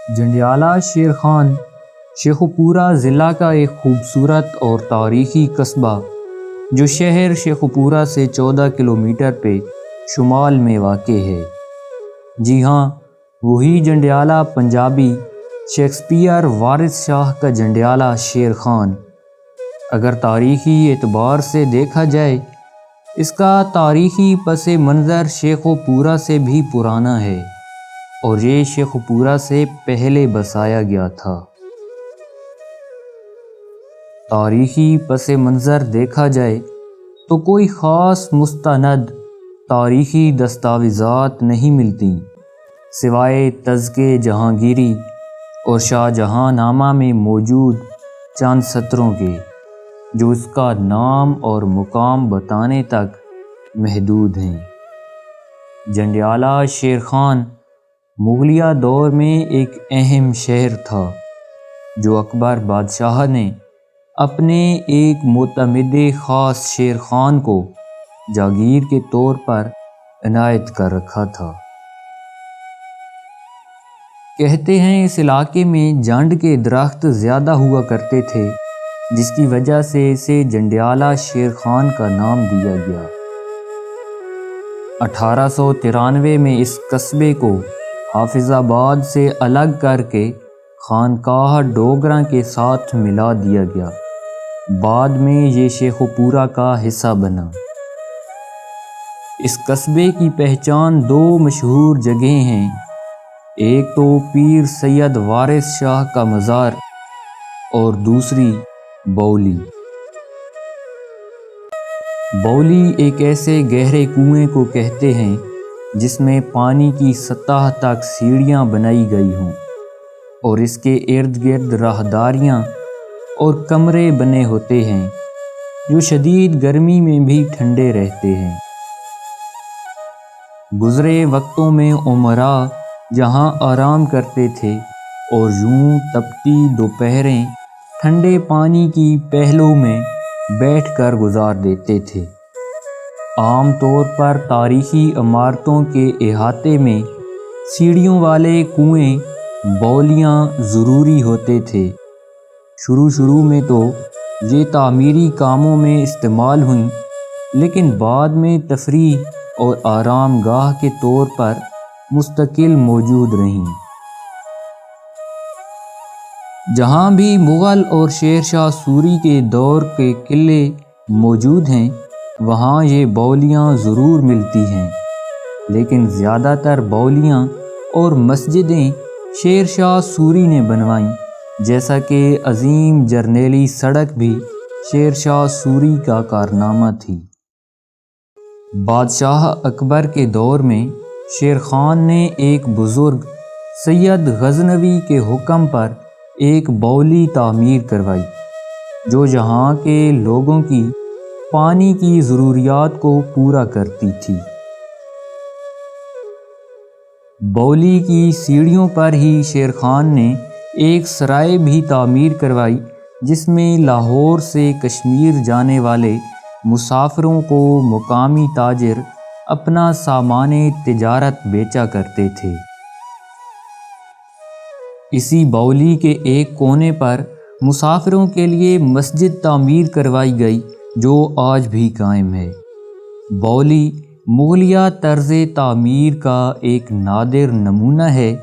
جنڈیالہ شیر خان شیخوپورہ ضلع کا ایک خوبصورت اور تاریخی قصبہ جو شہر شیخوپورہ سے 14 کلومیٹر پہ شمال میں واقع ہے۔ جی ہاں، وہی جنڈیالہ پنجابی شیکسپیئر وارث شاہ کا جنڈیالہ شیر خان۔ اگر تاریخی اعتبار سے دیکھا جائے، اس کا تاریخی پس منظر شیخوپورہ سے بھی پرانا ہے اور یہ شیخوپورہ سے پہلے بسایا گیا تھا۔ تاریخی پس منظر دیکھا جائے تو کوئی خاص مستند تاریخی دستاویزات نہیں ملتی سوائے تذکرہ جہانگیری اور شاہ جہاں نامہ میں موجود چند سطروں کے، جو اس کا نام اور مقام بتانے تک محدود ہیں۔ جنڈیالہ شیر خان مغلیہ دور میں ایک اہم شہر تھا جو اکبر بادشاہ نے اپنے ایک معتمد خاص شیر خان کو جاگیر کے طور پر عنایت کر رکھا تھا۔ کہتے ہیں اس علاقے میں جنڈ کے درخت زیادہ ہوا کرتے تھے، جس کی وجہ سے اسے جنڈیالہ شیر خان کا نام دیا گیا۔ 1893 میں اس قصبے کو حافظ آباد سے الگ کر کے خانقاہ ڈوگراں کے ساتھ ملا دیا گیا۔ بعد میں یہ شیخوپورہ کا حصہ بنا۔ اس قصبے کی پہچان دو مشہور جگہیں ہیں، ایک تو پیر سید وارث شاہ کا مزار اور دوسری بولی۔ بولی ایک ایسے گہرے کنویں کو کہتے ہیں جس میں پانی کی سطح تک سیڑھیاں بنائی گئی ہوں اور اس کے ارد گرد راہداریاں اور کمرے بنے ہوتے ہیں جو شدید گرمی میں بھی ٹھنڈے رہتے ہیں۔ گزرے وقتوں میں عمراء جہاں آرام کرتے تھے اور یوں تپتی دوپہریں ٹھنڈے پانی کی پہلوں میں بیٹھ کر گزار دیتے تھے۔ عام طور پر تاریخی عمارتوں کے احاطے میں سیڑھیوں والے کنویں بولیاں ضروری ہوتے تھے۔ شروع میں تو یہ تعمیری کاموں میں استعمال ہوئیں، لیکن بعد میں تفریح اور آرام گاہ کے طور پر مستقل موجود رہیں۔ جہاں بھی مغل اور شیر شاہ سوری کے دور کے قلعے موجود ہیں، وہاں یہ بولیاں ضرور ملتی ہیں، لیکن زیادہ تر بولیاں اور مسجدیں شیر شاہ سوری نے بنوائیں، جیسا کہ عظیم جرنیلی سڑک بھی شیر شاہ سوری کا کارنامہ تھی۔ بادشاہ اکبر کے دور میں شیر خان نے ایک بزرگ سید غزنوی کے حکم پر ایک بولی تعمیر کروائی جو یہاں کے لوگوں کی پانی کی ضروریات کو پورا کرتی تھی۔ بولی کی سیڑھیوں پر ہی شیر خان نے ایک سرائے بھی تعمیر کروائی جس میں لاہور سے کشمیر جانے والے مسافروں کو مقامی تاجر اپنا سامان تجارت بیچا کرتے تھے۔ اسی بولی کے ایک کونے پر مسافروں کے لیے مسجد تعمیر کروائی گئی جو آج بھی قائم ہے۔ بولی مغلیہ طرز تعمیر کا ایک نادر نمونہ ہے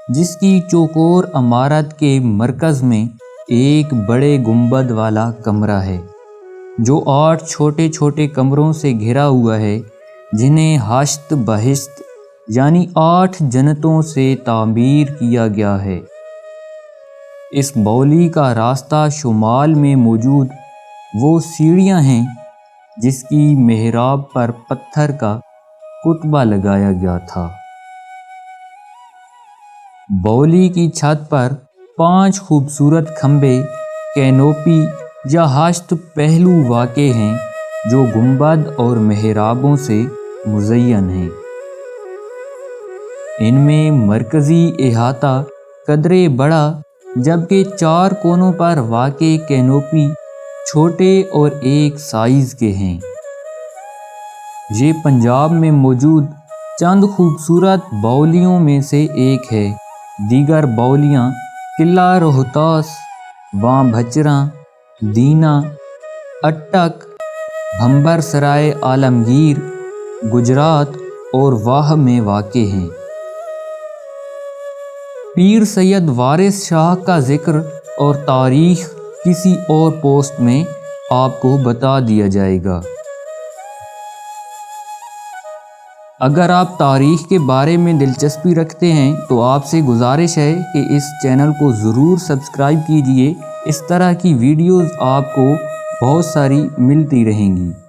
جس کی چوکور عمارت کے مرکز میں ایک بڑے گنبد والا کمرہ ہے جو 8 چھوٹے چھوٹے کمروں سے گھرا ہوا ہے، جنہیں ہشت بہشت یعنی 8 جنتوں سے تعمیر کیا گیا ہے۔ اس بولی کا راستہ شمال میں موجود وہ سیڑھیاں ہیں جس کی محراب پر پتھر کا کتبہ لگایا گیا تھا۔ بولی کی چھت پر 5 خوبصورت کھمبے کینوپی یا ہشت پہلو واقع ہیں جو گنبد اور محرابوں سے مزین ہیں۔ ان میں مرکزی احاطہ قدرے بڑا، جبکہ 4 کونوں پر واقع کینوپی چھوٹے اور ایک سائز کے ہیں۔ یہ پنجاب میں موجود چند خوبصورت بولیوں میں سے ایک ہے دیگر بولیاں قلعہ روہتاس، واں بھچراں، دینا، اٹک، بھمبر سرائے عالمگیر، گجرات اور واہ میں واقع ہیں۔ پیر سید وارث شاہ کا ذکر اور تاریخ کسی اور پوسٹ میں آپ کو بتا دیا جائے گا۔ اگر آپ تاریخ کے بارے میں دلچسپی رکھتے ہیں تو آپ سے گزارش ہے کہ اس چینل کو ضرور سبسکرائب کیجیے۔ اس طرح کی ویڈیوز آپ کو بہت ساری ملتی رہیں گی۔